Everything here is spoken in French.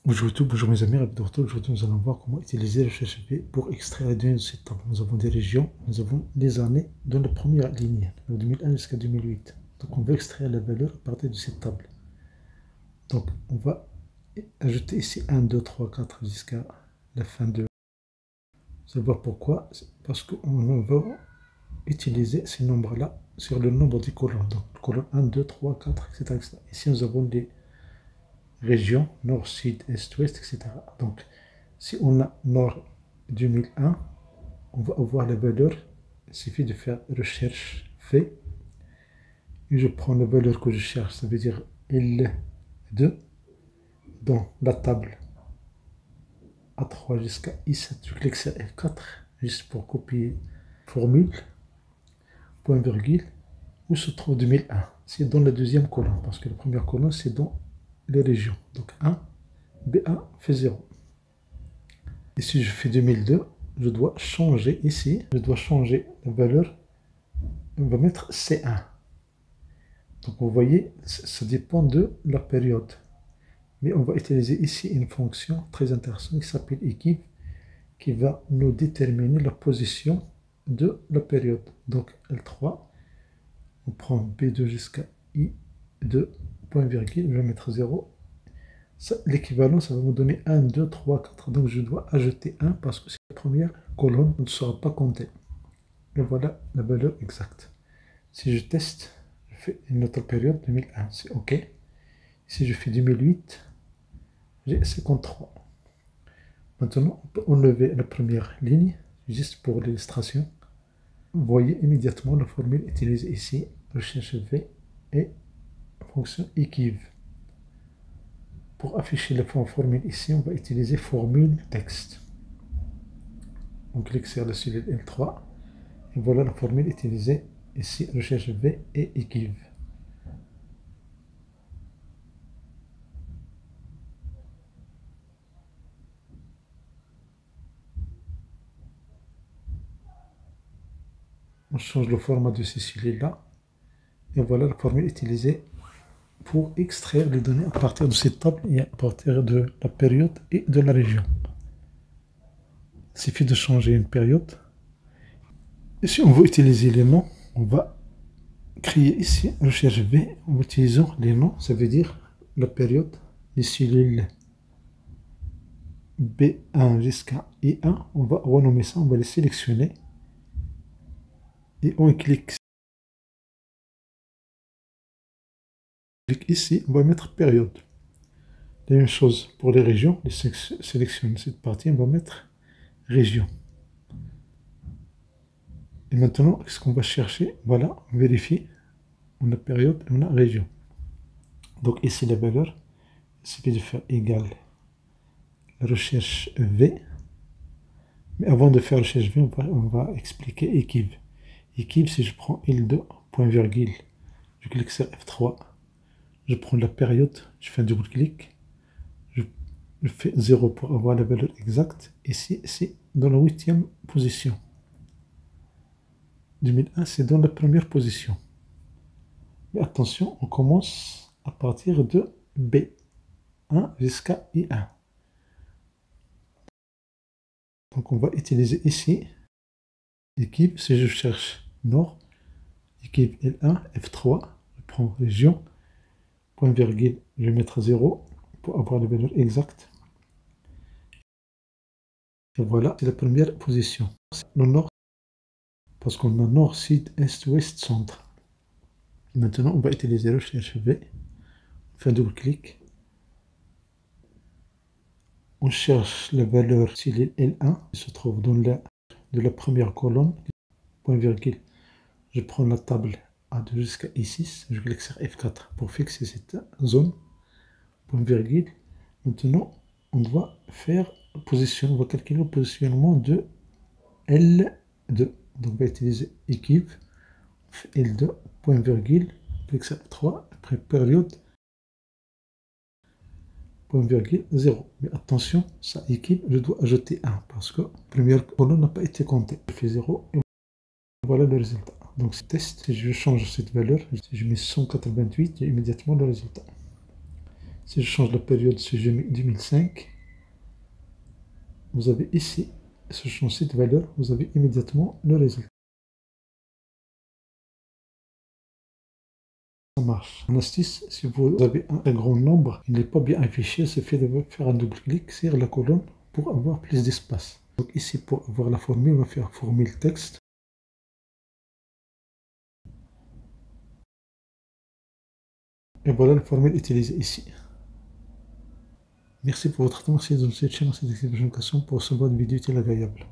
Bonjour YouTube, bonjour mes amis, ravi de retour. Aujourd'hui nous allons voir comment utiliser le cherche-v pour extraire les données de cette table. Nous avons des régions, nous avons les années dans la première ligne, de 2001 jusqu'à 2008. Donc on veut extraire la valeur à partir de cette table. Donc on va ajouter ici 1, 2, 3, 4 jusqu'à la fin de... Vous allez voir pourquoi. Parce qu'on va utiliser ces nombres-là sur le nombre des colonnes. Donc colonne 1, 2, 3, 4, etc. etc. Ici nous avons des régions, nord, sud, est, ouest, etc. Donc, si on a nord 2001, on va avoir la valeur. Il suffit de faire recherche fait. Et je prends la valeur que je cherche, ça veut dire L2 dans la table A3 jusqu'à I7. Je clique sur F4 juste pour copier formule, point virgule, où se trouve 2001. C'est dans la deuxième colonne, parce que la première colonne c'est dans les régions. Donc 1, B1 fait 0. Et si je fais 2002, je dois changer ici, je dois changer la valeur, on va mettre C1. Donc vous voyez, ça dépend de la période. Mais on va utiliser ici une fonction très intéressante qui s'appelle équipe, qui va nous déterminer la position de la période. Donc L3, on prend B2 jusqu'à I2, point virgule, je vais mettre 0. L'équivalent, ça va me donner 1, 2, 3, 4. Donc je dois ajouter 1 parce que c'est la première colonne ne sera pas comptée. Et voilà la valeur exacte. Si je teste, je fais une autre période, 2001, c'est OK. Si je fais 2008, j'ai 53. Maintenant, on peut enlever la première ligne, juste pour l'illustration. Vous voyez immédiatement la formule utilisée ici, recherche V et fonction équive. Pour afficher la formule ici, on va utiliser formule texte. On clique sur la cellule L3 et voilà la formule utilisée ici, recherche V et équive. On change le format de ces cellules-là et voilà la formule utilisée pour extraire les données à partir de cette table et à partir de la période et de la région. Il suffit de changer une période. Et si on veut utiliser les noms, on va créer ici recherche V en utilisant les noms, ça veut dire la période, les cellules B1 jusqu'à I1, on va renommer ça, on va les sélectionner et on clique ici, on va mettre période. La même chose pour les régions, les sélectionne cette partie, on va mettre région. Et maintenant, qu'est-ce qu'on va chercher? Voilà, on vérifie. On a période et on a région. Donc ici, la valeur, il suffit de faire égal la recherche V. Mais avant de faire recherche V, on va expliquer équipe. Équipe, si je prends L2, point virgule, je clique sur F3, je prends la période, je fais un double-clic, je fais 0 pour avoir la valeur exacte. Ici, c'est dans la 8e position. 2001, c'est dans la première position. Mais attention, on commence à partir de B1 jusqu'à I1. Donc on va utiliser ici équipe, si je cherche nord, équipe L1, F3, je prends région, point virgule, je vais mettre 0 pour avoir la valeur exacte. Et voilà, c'est la première position. Le nord, parce qu'on a nord, sud, est, ouest, centre. Maintenant, on va utiliser recherche V. On fait un double-clic. On cherche la valeur cellule L1 qui se trouve dans de la première colonne. Point virgule. Je prends la table A2 jusqu'à I6. Je clique sur F4 pour fixer cette zone. Point virgule. Maintenant, on doit faire on va calculer le positionnement de L2. Donc, on va utiliser équipe. L2, point virgule. Clique sur F3. Après période. Point virgule 0. Mais attention, ça équipe, je dois ajouter 1 parce que la première colonne n'a pas été comptée. Je fais 0 et voilà le résultat. Donc ce test, si je change cette valeur, si je mets 188, j'ai immédiatement le résultat. Si je change la période, si je mets 2005, vous avez ici, si je change cette valeur, vous avez immédiatement le résultat. Ça marche. En astuce, si vous avez un grand nombre, il n'est pas bien affiché, il suffit de faire un double clic sur la colonne pour avoir plus d'espace. Donc ici, pour avoir la formule, on va faire formule texte. Et voilà la formule utilisée ici. Merci pour votre temps. Merci de nous cette chaîne, cette explication pour recevoir une vidéo utile agréable.